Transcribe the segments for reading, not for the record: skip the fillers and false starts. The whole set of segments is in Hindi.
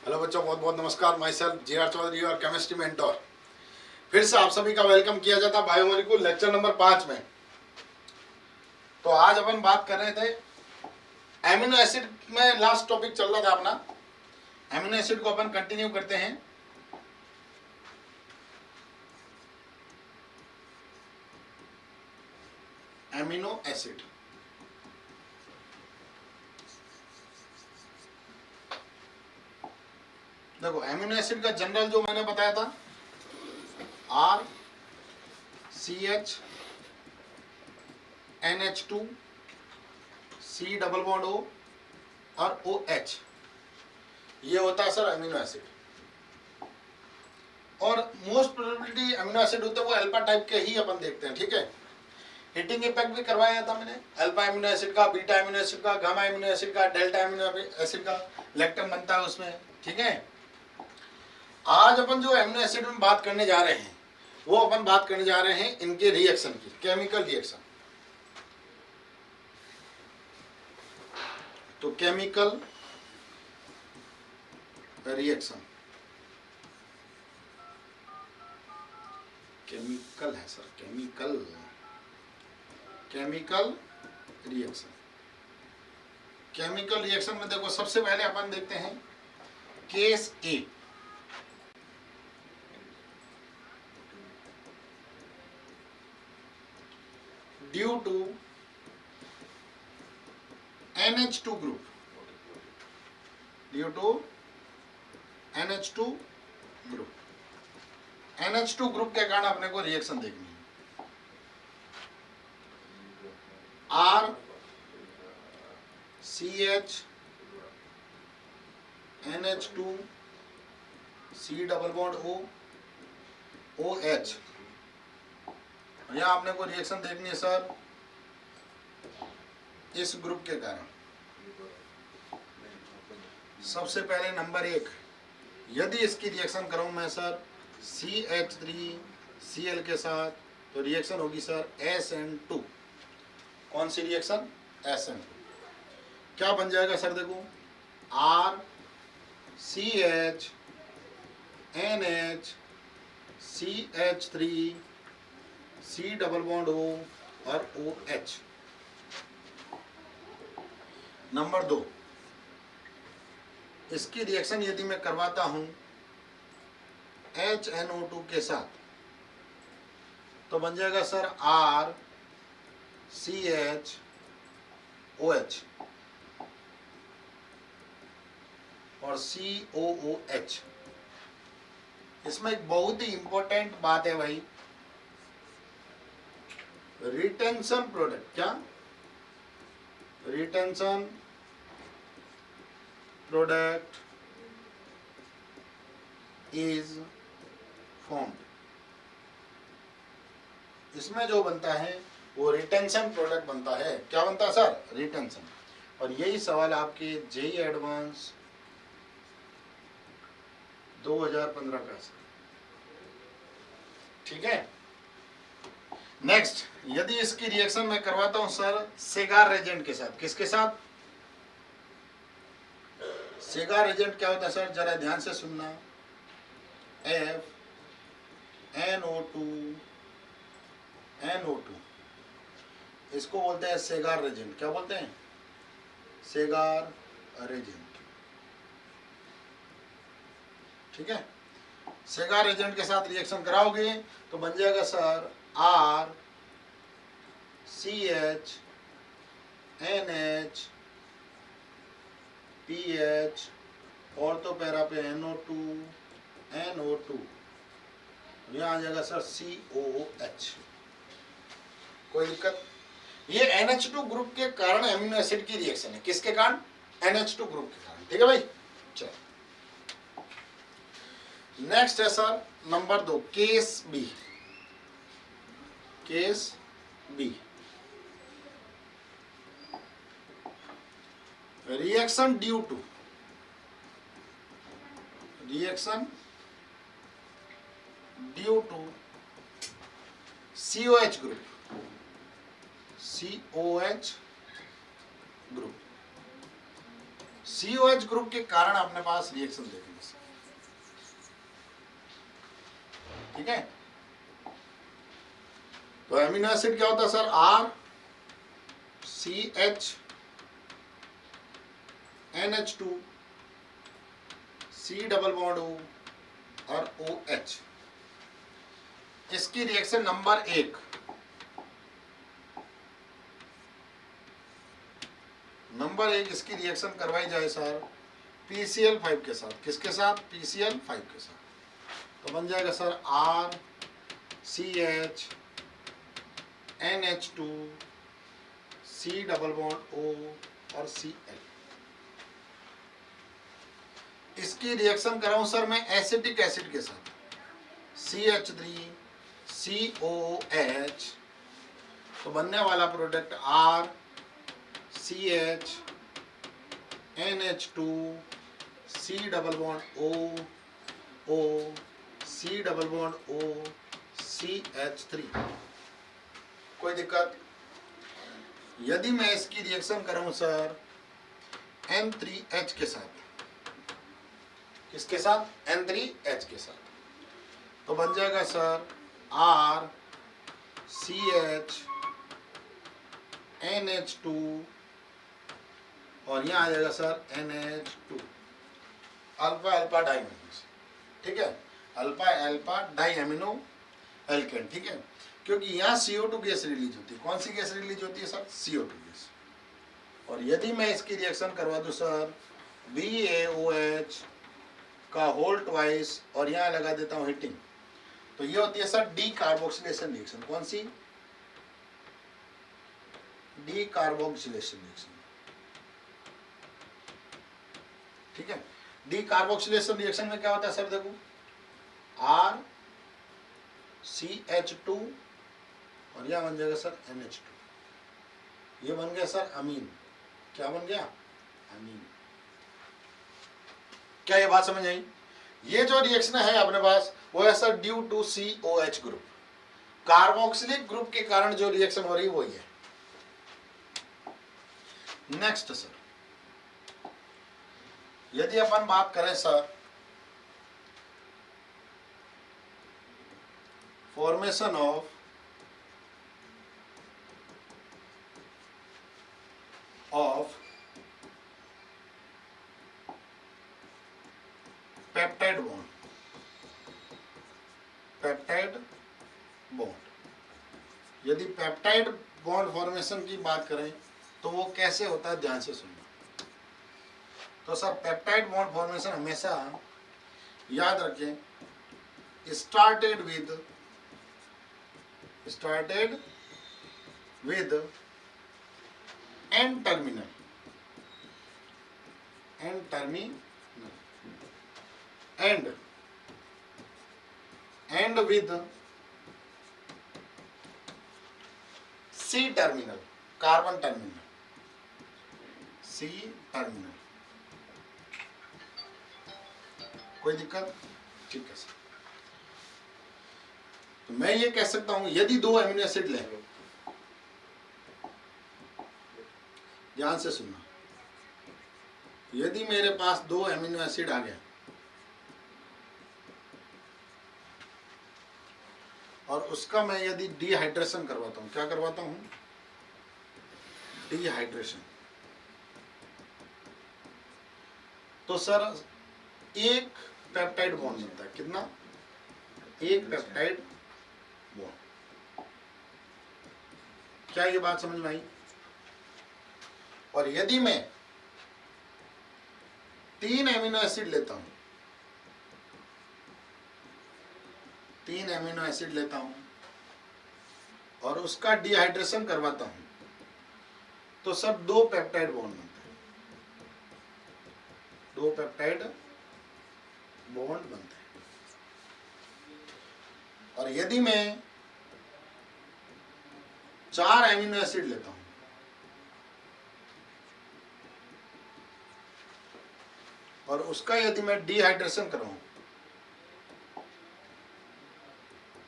हेलो बच्चों, बहुत बहुत नमस्कार। Myself G R Chaudhary और केमिस्ट्री मेंटोर। फिर से आप सभी का वेलकम किया जाता है बायोमोलिक्यूल लेक्चर नंबर 5 में। तो आज अपन बात कर रहे थे एमिनो एसिड में। लास्ट टॉपिक चल रहा था अपना। एमिनो एसिड को अपन कंटिन्यू करते हैं। एमिनो एसिड, देखो एमिनो एसिड का जनरल जो मैंने बताया था, R C H NH2 C double bond O और OH, ये होता है सर एमिनो एसिड। और मोस्ट प्रोबेबिलिटी एमिनो एसिड होते हैं वो अल्फा टाइप के ही अपन देखते हैं, ठीक है। हिटिंग इफेक्ट भी करवाया था मैंने, अल्फा एमिनो एसिड का, बीटा एमिनो एसिड का, गामा एमिनो एसिड का, डेल्टा एमिनो एसिड का लेक्टम बनता है उसमें, ठीक है। आज अपन जो एमिनो एसिड में बात करने जा रहे हैं वो अपन बात करने जा रहे हैं इनके रिएक्शन की, केमिकल रिएक्शन। तो केमिकल रिएक्शन, केमिकल है sir, chemical reaction. Chemical reaction में देखो सबसे पहले अपन देखते हैं case A. Due to NH2 group, due to NH2 group, NH2 group के कारण अपने को रिएक्शन देखनी है। R CH NH2 C double bond O OH, यहां अपने को रिएक्शन देखनी है सर इस ग्रुप के कारण। सबसे पहले नंबर 1, यदि इसकी रिएक्शन करूं मैं सर CH3Cl के साथ, तो रिएक्शन होगी सर SN2। कौन सी रिएक्शन? SN2। क्या बन जाएगा सर? देखो R CH NH CH3 C double bond O और OH। नंबर 2, इसकी रिएक्शन यदि मैं करवाता हूं HNO2 के साथ, तो बन जाएगा सर R CH OH और COOH। इसमें एक बहुत ही इंपॉर्टेंट बात है भाई, रिटेंशन प्रोडक्ट। क्या? Retention product is formed. इसमें जो बनता है वो रिटेंशन प्रोडक्ट बनता है। क्या बनता है सर? रिटेंशन। और यही सवाल आपके जेई एडवांस 2015 का सर, ठीक है। नेक्स्ट, यदि इसकी रिएक्शन मैं करवाता हूं सर सेगार एजेंट के साथ। किसके साथ? सेगार एजेंट क्या होता है सर? जरा ध्यान से सुनना। FNO2 इसको बोलते हैं सेगार एजेंट। क्या बोलते हैं? सेगार एजेंट, ठीक है। सेगार एजेंट के साथ रिएक्शन कराओगे तो बन जाएगा sir R CH NH PH और तो पैरा पे NO2 यहाँ आ जाएगा सर COOH। कोई दिक्कत? ये NH2 ग्रुप के कारण एमिनो एसिड की रिएक्शन है। किसके कारण? NH2 ग्रुप के कारण, ठीक है भाई। चलो नेक्स्ट है sir number 2, case B. Case B, reaction due to COH group. COH group के कारण अपने पास रिएक्शन देखेंगे सर, ठीक है। तो एमिनो एसिड क्या होता है sir, R CH NH2 C double bond O और OH। इसकी रिएक्शन नंबर 1, इसकी रिएक्शन करवाई जाए सर PCl5 के साथ। किसके साथ, PCl5 के साथ। तो बन जाएगा sir R CH NH2 C double bond O और Cl। इसकी रिएक्शन कराऊं सर मैं एसिटिक एसिड के साथ, CH3 COOH। तो बनने वाला product R CH NH2 C double bond O C double bond O CH3। कोई दिक्कत? यदि मैं इसकी रिएक्शन करूं सर N3H के साथ, किसके साथ, N3H के साथ, तो बन जाएगा सर R CH NH2 और यहाँ आ जाएगा sir NH2, alpha alpha diamino, ठीक है, alpha alpha di amino alkane, ठीक है। क्योंकि यहाँ CO2 गैस रिलीज होती है। कौन सी गैस रिलीज होती है सर, CO2 गैस। और यदि मैं इसकी रिएक्शन करवा दूं सर BaOH का होल ट्वाइस और यहाँ लगा देता हूँ हीटिंग, तो ये होती है सर डी कार्बोक्सिलेशन रिएक्शन। कौन सी, डी कार्बोक्सिलेशन रिएक्शन, ठीक है। डी कार्बोक्सिलेशन रिएक्शन में क्या होता है सर, देखो R CH2 और यह बन जाएगा सर NH2। ये बन गया सर अमीन। क्या बन गया, अमीन। क्या ये बात समझ आई? ये जो रिएक्शन है अपने पास वो है sir due to COH group, carboxylic group के कारण जो रिएक्शन हो रही है वो ये। नेक्स्ट सर, यदि अपन बात करें sir formation of peptide bond, peptide bond. यदि पेप्टाइड बॉन्ड फॉर्मेशन की बात करें तो वो कैसे होता है, ध्यान से सुनना। तो सर पेप्टाइड बॉन्ड फॉर्मेशन हमेशा याद रखें, started with N terminal end with C terminal, carbon terminal, C terminal. कोई दिक्कत? ठीक है सर। तो मैं ये कह सकता हूं यदि दो एमिनो एसिड लें, ध्यान से सुनना, यदि मेरे पास दो एमिनो एसिड आ गए और उसका मैं यदि डिहाइड्रेशन करवाता हूं, क्या करवाता हूं, डिहाइड्रेशन, तो सर एक पेप्टाइड बॉन्ड बनता है। कितना? एक पेप्टाइड बॉन्ड। क्या ये बात समझ में आई? और यदि मैं 3 एमिनो एसिड लेता हूं, 3 एमिनो एसिड लेता हूं और उसका डिहाइड्रेशन करवाता हूं, तो सर 2 पेप्टाइड बॉन्ड बनते हैं, 2 पेप्टाइड बॉन्ड बनते हैं। और यदि मैं 4 एमिनो एसिड लेता हूं और उसका यदि मैं डिहाइड्रेशन कराऊं,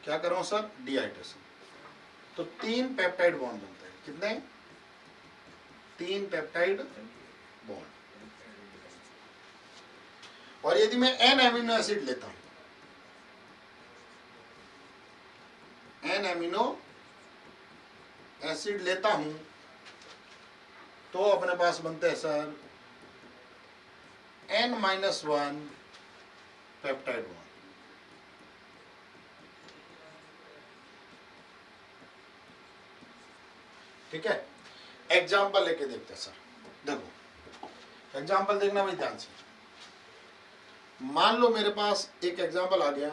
क्या कराऊं सर, डिहाइड्रेशन, तो 3 पेप्टाइड बॉन्ड बनते हैं। कितने? 3 पेप्टाइड बॉन्ड। और यदि मैं एन एमिनो एसिड लेता हूं, एन एमिनो एसिड लेता हूं, तो अपने पास बनते हैं सर N-1 पेप्टाइड बॉन्ड। ठीक है, एग्जाम्पल लेके देखते हैं सर। देखो एग्जाम्पल देखना भाई ध्यान से। मान लो मेरे पास एक एग्जाम्पल आ गया,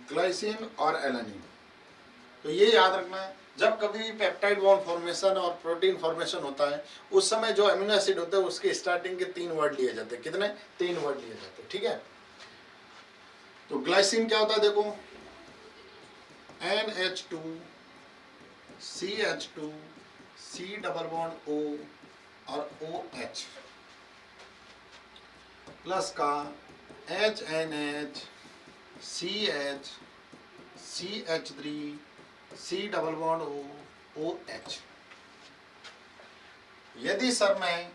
ग्लाइसिन और एलानिन। तो ये याद रखना है, जब कभी पेप्टाइड बॉन्ड फॉर्मेशन और प्रोटीन फॉर्मेशन होता है, उस समय जो अमीनो एसिड होते हैं उसके स्टार्टिंग के 3 वर्ड लिए जाते हैं। कितने? 3 वर्ड लिए जाते हैं। ठीक है, तो ग्लाइसिन क्या होता है देखो, NH2 CH2 C double bond O और OH प्लस का HNH CH CH3 C double bond O OH। यदि सर मैं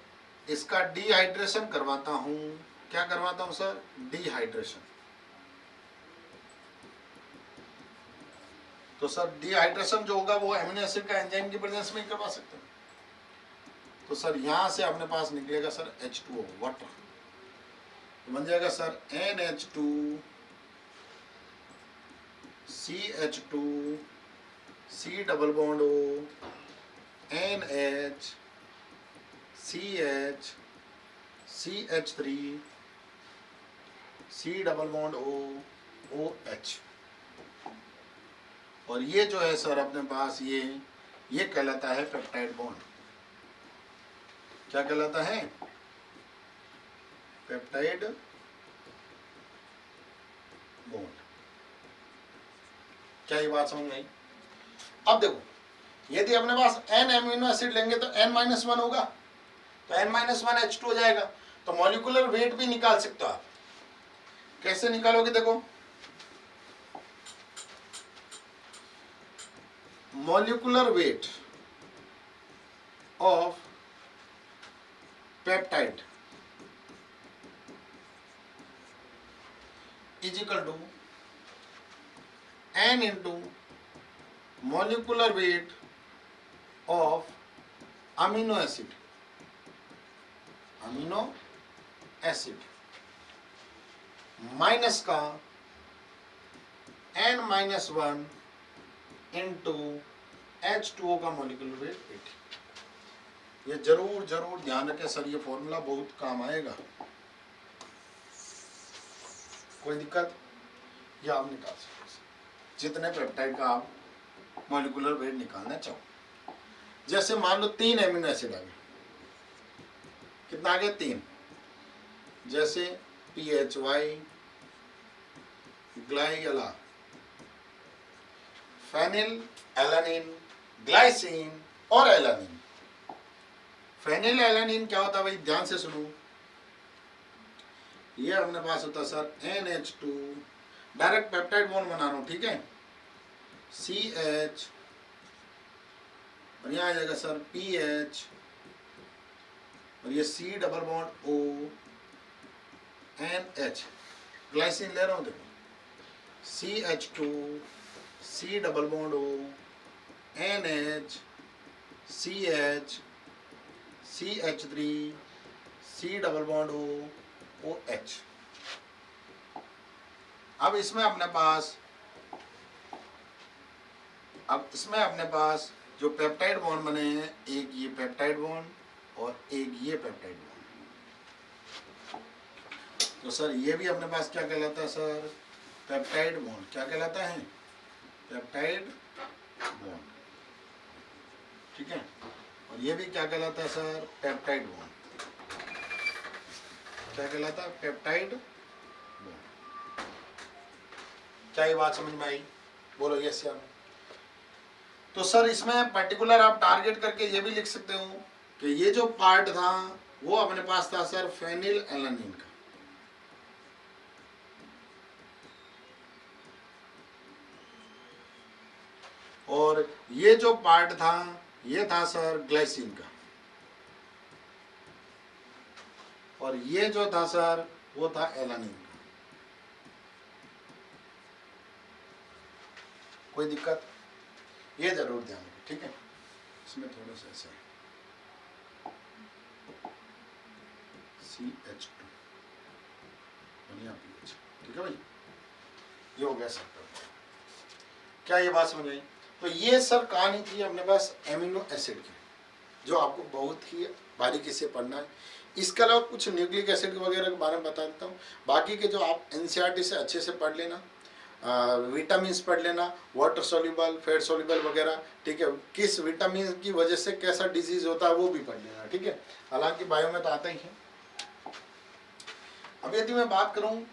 इसका डिहाइड्रेशन करवाता हूं, क्या करवाता हूं सर? डिहाइड्रेशन। तो सर डिहाइड्रेशन जो होगा वो एमिनो एसिड का एंजाइम की प्रेजेंस में ही करवा सकते हैं। तो सर यहां से अपने पास निकलेगा सर H2O वाटर, तो बन जाएगा sir NH2 CH2 C double bond O NH CH CH3 C double bond O OH। और ये जो है सर अपने पास ये कहलाता है पेप्टाइड बॉन्ड। क्या कहलाता है? Peptide bond. क्या ये बात समझ में आई? अब देखो, यदि अपने पास n एमिनो एसिड लेंगे तो n-1 होगा, तो n-1 H2 हो जाएगा। तो मॉलिक्यूलर वेट भी निकाल सकते हो आप। कैसे निकालोगे? देखो, molecular weight of peptide is equal to n into molecular weight of amino acid minus का n-1 इंटू H2O का मॉलिक्यूलर वेट। ये जरूर जरूर ध्यान रखें सर, ये फॉर्मूला बहुत काम आएगा। कोई दिक्कत? ये आप निकाल सकते जितने पेप्टाइड का आप मॉलिक्यूलर वेट निकालना चाहो। जैसे मान लो 3 एमिनो एसिड आ गए, कितना आ गया? 3। जैसे PHY, ग्लाइला, फेनिल एलानिन, ग्लाइसिन और एलानिन। फेनिल एलानिन क्या होता है भाई? ध्यान से सुनो, ये अपने पास होता है sir NH2, direct peptide bond बना रहा हूं, ठीक है, CH, और यहां आ जाएगा सर PH, और ये C double bond O NH। Glycine ले रहा हूं, देखो CH2 C double bond O NH CH CH3 C double bond O OH। अब इसमें अपने पास जो पेप्टाइड बॉन्ड बने हैं, एक ये पेप्टाइड बॉन्ड और एक ये पेप्टाइड बॉन्ड। तो सर ये भी अपने पास क्या कहलाता है सर? Peptide bond. क्या कहलाता है? Peptide bond. ठीक है, और ये भी क्या कहलाता है सर? Peptide bond. क्या कहलाता है? Peptide bond. क्या ये बात समझ में आई? बोलो यस या नो। तो सर इसमें पर्टिकुलर आप टारगेट करके ये भी लिख सकते हो कि ये जो पार्ट था वो अपने पास था सर फेनिल एलानिन का, और ये जो पार्ट था ये था सर ग्लाइसिन का, और ये जो था सर वो था एलानिन का। कोई दिक्कत? ये जरूर ध्यान रखें, ठीक है। इसमें थोड़ा सा ऐसा CH2 और यहाँ PH, ठीक है भाई। ये हो गया सर। क्या ये बात समझ आई? तो ये सर कहानी थी अपने पास एमिनो एसिड की, जो आपको बहुत ही बारीकी से पढ़ना है। इसके अलावा कुछ न्यूक्लिक एसिड वगैरह के बारे में बता देता हूँ। बाकी के जो आप NCERT से अच्छे से पढ़ लेना, विटामिन्स पढ़ लेना, वाटर सोल्यूबल, फैट सोल्यूबल वगैरह, ठीक है। किस विटामिन की वजह से कैसा डिजीज होता है वो भी पढ़ लेना, ठीक है। हालांकि बायो में तो आता ही है। अब यदि मैं बात करूं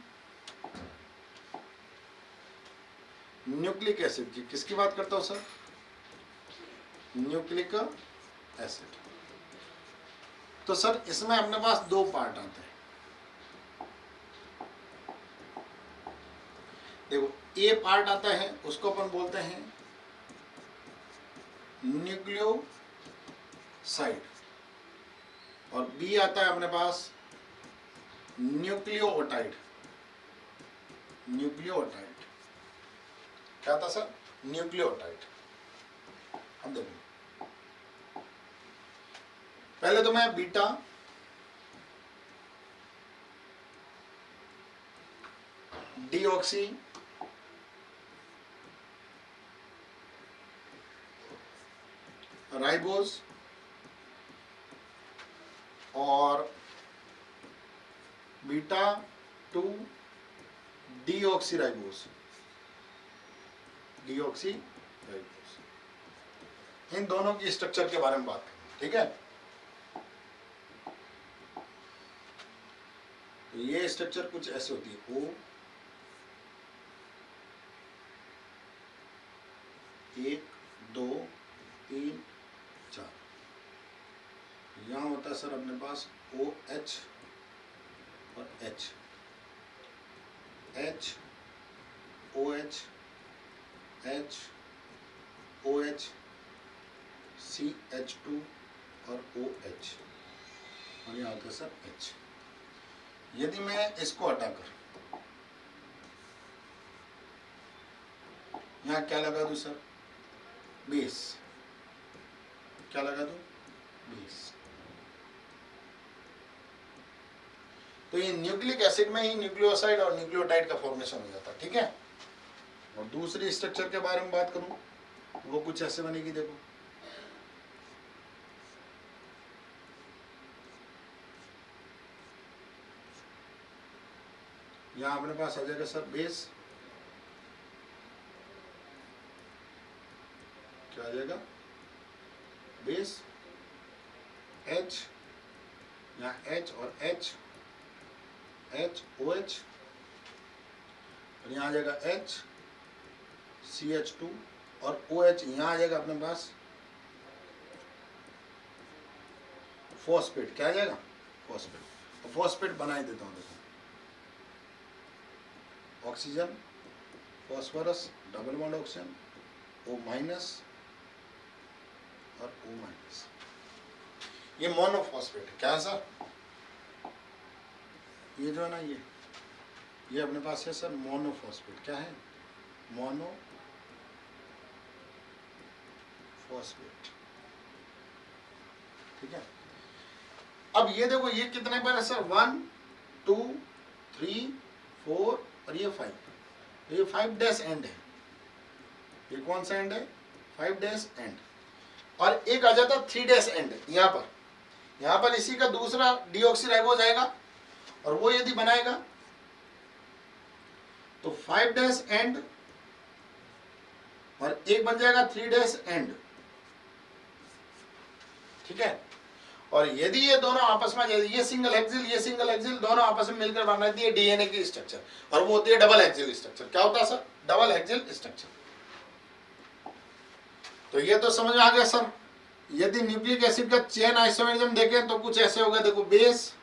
न्यूक्लिक एसिड की, किसकी बात करता हूं सर? Nucleic acid. तो सर इसमें अपने पास दो पार्ट आते हैं। देखो, ए पार्ट आता है उसको अपन बोलते हैं न्यूक्लियोसाइड, और बी आता है अपने पास न्यूक्लियोटाइड। न्यूक्लियोटाइड क्या था सर? न्यूक्लियोटाइड। अब देखो, पहले तो मैं बीटा डीऑक्सी राइबोज और बीटा 2 डीऑक्सी राइबोज, इन दोनों की स्ट्रक्चर के बारे में बात करें, ठीक है। तो ये स्ट्रक्चर कुछ ऐसे होती है, O 1 2 3 4। यहां होता है सर अपने पास OH और H, OH H OH CH2 और OH, और यहाँ होता है सर H। यदि मैं इसको हटाकर यहाँ क्या लगा दूं सर? बेस। क्या लगा दूं? बेस। तो ये न्यूक्लिक एसिड में ही न्यूक्लियोसाइड और न्यूक्लियोटाइड का फॉर्मेशन हो जाता है, ठीक है। और दूसरी स्ट्रक्चर के बारे में बात करूं, वो कुछ ऐसे बनेगी। देखो, यहां अपने पास आ जाएगा सर बेस। क्या आ जाएगा? बेस H, यहाँ H और H OH, और यहाँ आ जाएगा H CH2 और OH। यहाँ आ जाएगा अपने पास फॉस्फेट। क्या आ जाएगा? फॉस्फेट। फॉस्फेट बना ही देता हूँ। देखो, oxygen, phosphorus, double bond oxygen, O- और O-। ये मोनोफॉस्फेट है। क्या है सर? ये जो है ना, ये अपने पास है सर मोनोफॉस्फेट। क्या है? मोनोफॉस्फेट, ठीक है। अब ये देखो, ये कितने पर है सर? 1 2 3 4 और ये 5। ये 5 डैश एंड है। ये कौन सा एंड है? 5 डैश एंड। और एक आ जाता 3 डैश एंड यहाँ पर। यहाँ पर इसी का दूसरा डीऑक्सीराइबोज आएगा, और वो यदि बनाएगा तो 5 डैश एंड, और एक बन जाएगा 3 डैश एंड, ठीक है। और यदि ये दोनों आपस में, ये सिंगल एक्सिल दोनों आपस में मिलकर बनाती है डीएनए की स्ट्रक्चर, और वो होती है डबल एक्सिल स्ट्रक्चर। क्या होता है सर? Double axle structure. तो ये तो समझ में आ गया सर। यदि न्यूक्लिक एसिड का चेन आइसोमेरिज्म देखें तो कुछ ऐसे होगा। देखो, बेस,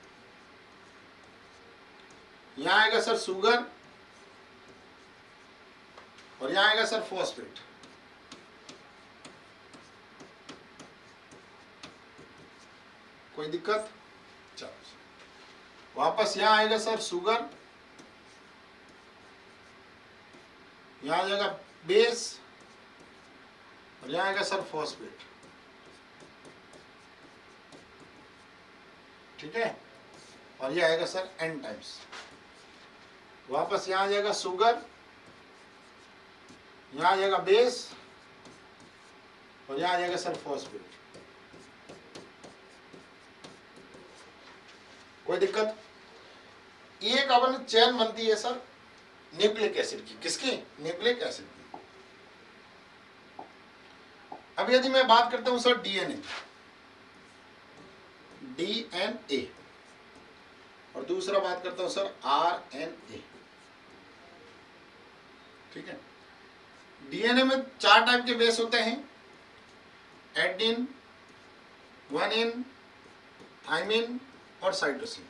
यहां आएगा सर सुगर, और यहां आएगा सर फॉस्फेट। कोई दिक्कत? चलो, वापस यहाँ आएगा सर शुगर, यहाँ आ जाएगा बेस, और यहाँ आएगा सर फॉस्फेट। ठीक है, और ये आएगा सर एन टाइम्स। वापस यहाँ आ जाएगा शुगर, यहाँ आ जाएगा बेस, और यहाँ आ जाएगा सर फॉस्फेट। कोई दिक्कत? एक अपन चेन बनती है सर न्यूक्लिक एसिड की। किसकी? न्यूक्लिक एसिड की। अब यदि मैं बात करता हूं सर डीएनए, डीएनए, और दूसरा बात करता हूं सर आरएनए। ठीक है, डीएनए में 4 टाइप के बेस होते हैं, एडेनिन, ग्वानिन, थाइमिन और साइटोसिन।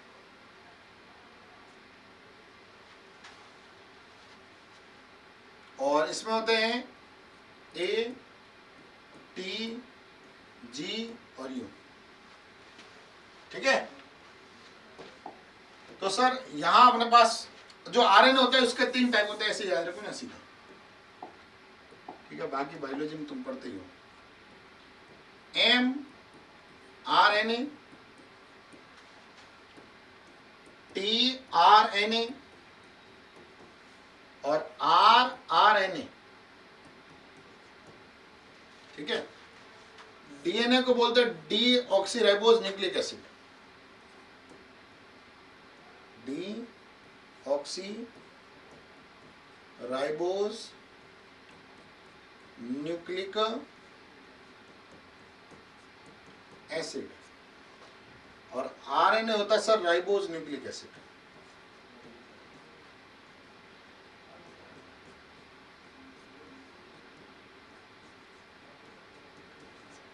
और इसमें होते हैं ए, टी, जी और यू। ठीक है, तो सर यहां अपने पास जो आरएनए होता है उसके 3 टाइप होते हैं, ऐसे याद रखो ना सीधा। ठीक है, बाकी बायोलॉजी में तुम पढ़ते ही हो। M R N A, T R N A और आर आर एन ए। ठीक है, डीएनए को बोलते हैं D oxyribose nucleic acid, D oxy ribose nucleic acid, और आरएनए होता है सर राइबोज न्यूक्लिक एसिड।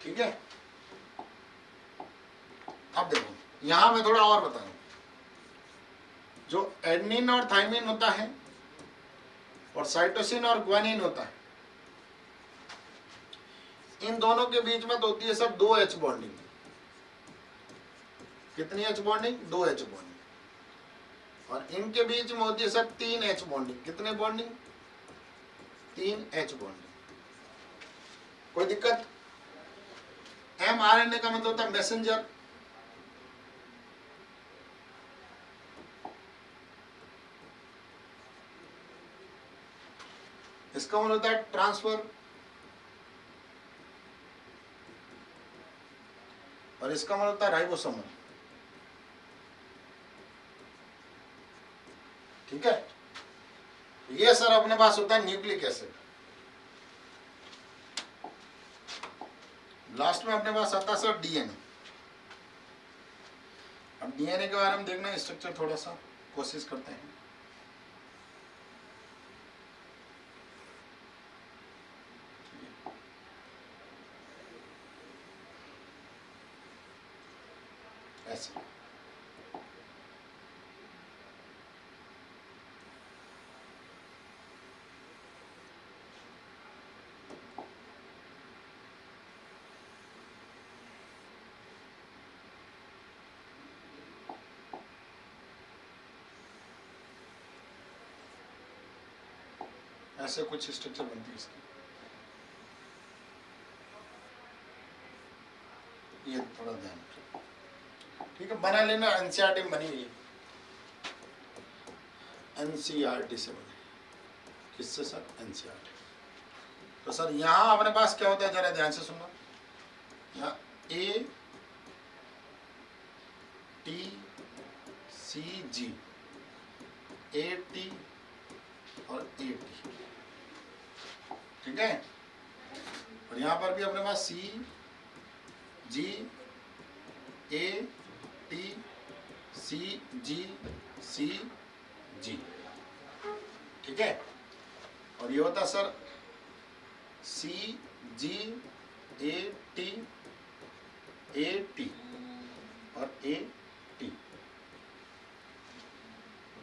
ठीक है, अब देखो यहां मैं थोड़ा और बता रहा हूं। जो एडेनिन और थाइमिन होता है और साइटोसिन और ग्वानिन होता है, इन दोनों के बीच में तो होती है सर 2 H बॉन्डिंग। कितनी H बॉन्डिंग? 2 H bonding. और इनके बीच में होती है सर 3 H बॉन्डिंग। कितने बॉन्डिंग? 3 H bonding. कोई दिक्कत? mRNA का मतलब होता है मैसेंजर, इसका मतलब होता है ट्रांसफर, और इसका मतलब होता है राइबोसोमल। ठीक है, ये सर अपने पास होता है न्यूक्लिक एसिड। लास्ट में अपने पास आता है सर डीएनए। अब डीएनए के बारे में देखना स्ट्रक्चर थोड़ा सा कोशिश करते हैं। ऐसे ऐसे कुछ स्ट्रक्चर बनती है इसकी। ये थोड़ा ध्यान रखो। ठीक है, बना लेना, एनसीईआरटी में बनी हुई है, एनसीईआरटी से बनी। किससे सर? एनसीईआरटी। तो सर यहाँ अपने पास क्या होता है, जरा ध्यान से सुनना। यहाँ A T C G, A T और ए टी। ठीक है, और यहाँ पर भी अपने पास सी जी, ए टी, सी जी, सी जी। ठीक है, और ये होता sir C G, A T, A T और ए टी।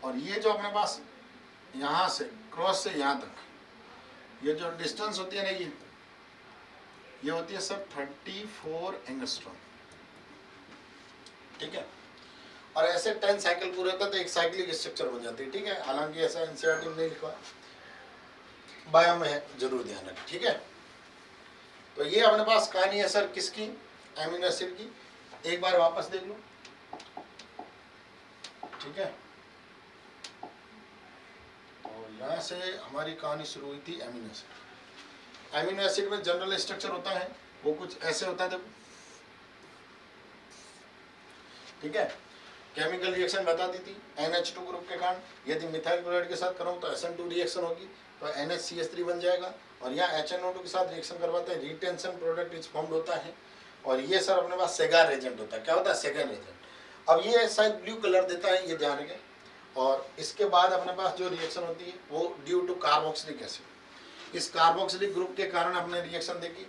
और ये जो अपने पास यहाँ से क्रॉस से यहाँ तक ये जो डिस्टेंस होती है ना, ये होती है सर 34 एंगस्ट्रॉम। ठीक है, और ऐसे 10 साइकिल पूरे होता है तो एक साइक्लिक स्ट्रक्चर बन जाती है, ठीक है। हालांकि ऐसा एनसीईआरटी में नहीं लिखा, बायो में है, जरूर ध्यान रखें, ठीक है। तो ये अपने पास कहानी है सर किसकी, एमिनो एसिड की। एक बार वापस देख लो, ठीक है। तो यहाँ से हमारी कहानी शुरू हुई थी एमिनो एसिड। एमिनो एसिड में जनरल स्ट्रक्चर होता है वो कुछ ऐसे होता है, देखो, ठीक है। केमिकल रिएक्शन बता दी थी, NH2 ग्रुप के कारण यदि मिथाइल क्लोराइड के साथ करूँ तो SN2 रिएक्शन होगी तो NHCH3 बन जाएगा, और यहाँ HNO2 के साथ रिएक्शन करवाते हैं, रिटेंशन प्रोडक्ट इज फॉर्म्ड होता है। और ये सर अपने पास सेगार एजेंट होता है। क्या होता है? सेगार एजेंट। अब ये शायद ब्लू कलर देता है, ये ध्यान रखें। और इसके बाद अपने पास जो रिएक्शन होती है वो ड्यू टू कार्बोक्सिलिक एसिड, इस कार्बोक्सिलिक ग्रुप के कारण अपने रिएक्शन देखी।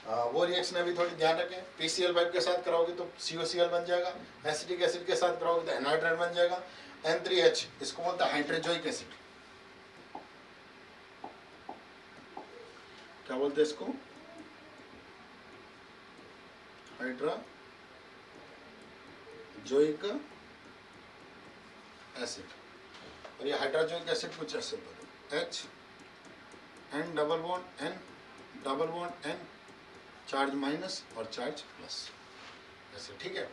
वो रिएक्शन अभी थोड़ी ध्यान रखें। PCl5 के साथ कराओगे तो COCl बन जाएगा, एसिटिक एसिड के साथ कराओगे तो एनहाइड्राइड बन जाएगा। N3H इसको बोलता है हाइड्रोजोइक एसिड, क्या बोलते हैं इसको? Hydrazoic acid. और ये हाइड्रोजोइक एसिड कुछ ऐसे बोलो, H N double bond N double bond N, charge minus और चार्ज प्लस, ऐसे, ठीक है।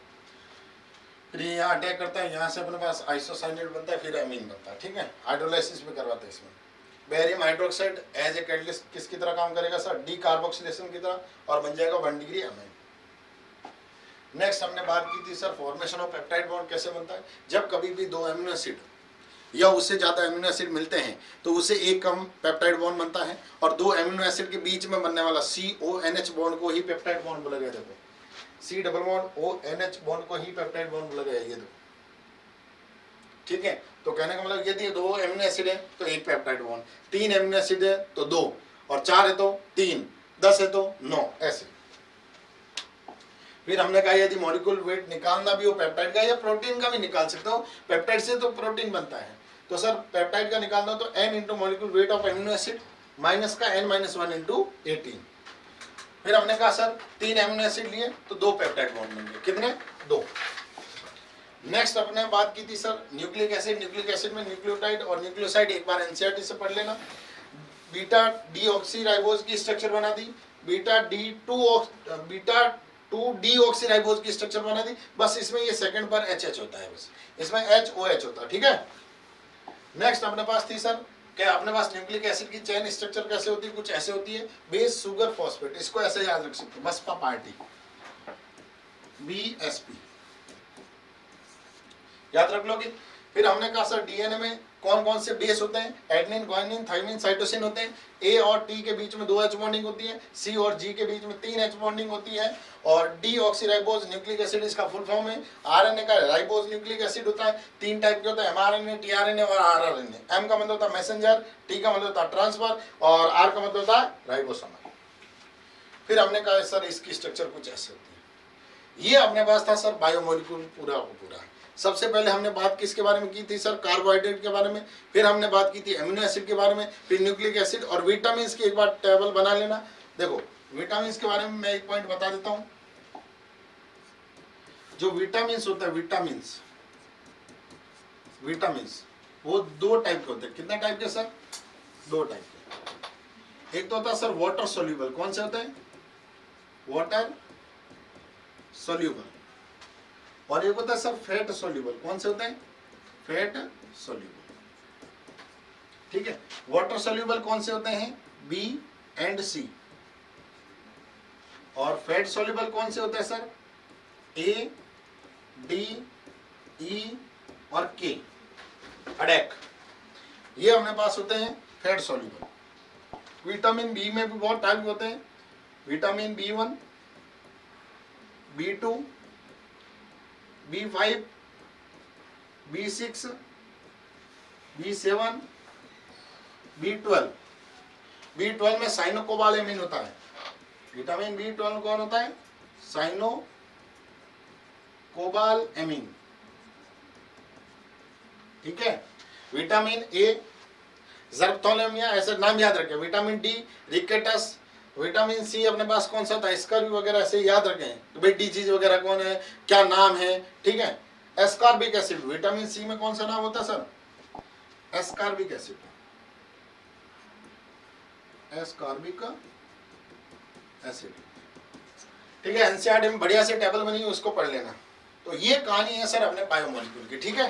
फिर ये यहाँ अटैक करता है, यहाँ से अपने पास आइसोसाइनेट बनता है, फिर एमीन बनता है, ठीक है। हाइड्रोलाइसिस भी करवाते हैं इसमें। Barium hydroxide as a catalyst किसकी तरह काम करेगा सर? डीकार्बोक्सिलेशन की तरह, और बन जाएगा 1 डिग्री एमाइन। नेक्स्ट हमने बात की थी sir formation of peptide bond कैसे बनता है। जब कभी भी 2 एमिनो एसिड या उससे ज्यादा एमिनो एसिड मिलते हैं तो उससे एक कम पेप्टाइड बॉन्ड बनता है, और 2 एमिनो एसिड के बीच में बनने वाला CONH बॉन्ड को ही पेप्टाइड बॉन्ड बोला गया। देखो, C double bond ONH bond को ही पेप्टाइड बॉन्ड बोला गया, ये देखो, ठीक है। तो कहने का मतलब यदि 2 एमिनो एसिड है तो एक पेप्टाइड बॉन्ड, 3 एमिनो एसिड है तो 2, और 4 है तो 3, 10 है तो 9, ऐसे। फिर हमने कहा यदि मॉलिक्यूल वेट निकालना भी हो पेप्टाइड का या प्रोटीन का भी निकाल सकते हो, पेप्टाइड से तो प्रोटीन बनता है, तो सर पेप्टाइड का निकालना तो n into molecule weight of amino acid minus का n-1 इंटू 18। फिर हमने कहा सर 3 एमिनो एसिड लिए तो 2 पेप्टाइड बॉन्ड बनेंगे, कितने? 2। नेक्स्ट अपने बात की थी sir nucleic acid. Nucleic acid में न्यूक्लियोटाइड और न्यूक्लियोसाइड एक बार एनसीईआरटी से पढ़ लेना। बीटा डीऑक्सीराइबोज की स्ट्रक्चर बना दी, बीटा 2 डीऑक्सीराइबोज की स्ट्रक्चर बना दी, बस इसमें ये सेकंड पर HH होता है, बस इसमें HOH होता है, ठीक है। नेक्स्ट अपने पास थी सर क्या, अपने पास न्यूक्लिक एसिड की चेन स्ट्रक्चर कैसे होती है? कुछ ऐसे होती है, बेस शुगर फॉस्फेट, इसको ऐसे याद रख सकते हो, बसपा पार्टी, BSP याद रख लोगे। फिर हमने कहा सर डीएनए में कौन कौन से बेस होते हैं? एडेनिन, गुआनिन, थाइमिन, साइटोसिन होते हैं। A और T के बीच में 2 H बॉन्डिंग होती है, C और G के बीच में 3 H बॉन्डिंग होती है, और डीऑक्सीराइबोज न्यूक्लिक एसिड इसका फुल फॉर्म है। आरएनए का राइबोज न्यूक्लिक एसिड होता है, 3 टाइप के होता है, mRNA, tRNA और rRNA। M का मतलब होता है मैसेंजर, T का मतलब होता है ट्रांसफर, और R का मतलब होता है राइबोसोम। फिर हमने कहा सर इसकी स्ट्रक्चर कुछ ऐसे होती है। ये अपने पास था सर बायोमोलिक्यूल पूरा को पूरा। सबसे पहले हमने बात किसके बारे में की थी सर? कार्बोहाइड्रेट के बारे में। फिर हमने बात की थी एमिनो एसिड के बारे में, फिर न्यूक्लिक एसिड और विटामिन की एक बार टेबल बना लेना। देखो विटामिन के बारे में मैं एक पॉइंट बता देता हूं। जो विटामिन होता है, विटामिन वो 2 टाइप के होते हैं। कितने टाइप के सर? 2 टाइप के। एक तो होता है सर वाटर सोल्यूबल। कौन से होते हैं? Water soluble. और एक होता है सर फैट सोल्यूबल। कौन से होते हैं? फैट सोल्यूबल, ठीक है। वाटर सोल्यूबल कौन से होते हैं? B and C। और फैट सोल्यूबल कौन से होते हैं सर? A, D, E और K। अडेक, ये अपने पास होते हैं फैट सोल्यूबल। विटामिन बी में भी बहुत टाइप होते हैं। Vitamin B1, B2, B5, B6, B7, B12। B12 में साइनोकोबालेमिन होता है। विटामिन B12 कौन होता है? साइनोकोबालेमिन, ठीक है। विटामिन ए जर्बथोलेमिया, ऐसे नाम याद रखें। Vitamin D rickets. Vitamin C अपने पास कौन सा था? स्कर्वी वगैरह, ऐसे याद रखें तो भाई डिजीज वगैरह कौन है, क्या नाम है, ठीक है। एस्कॉर्बिक एसिड, विटामिन सी में कौन सा नाम होता है sir? Ascorbic acid, ascorbic acid, ठीक है। एनसीईआरटी में बढ़िया से टेबल बनी है, उसको पढ़ लेना। तो ये कहानी है सर अपने बायोमोलिक्यूल की, ठीक है।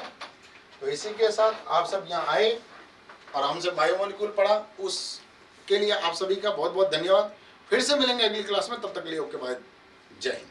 तो इसी के साथ आप सब यहाँ आए और हमसे बायोमोलिक्यूल पढ़ा, उसके लिए आप सभी का बहुत बहुत धन्यवाद। फिर से मिलेंगे अगली क्लास में, तब तक के लिए ओके बाय, जय हिंद।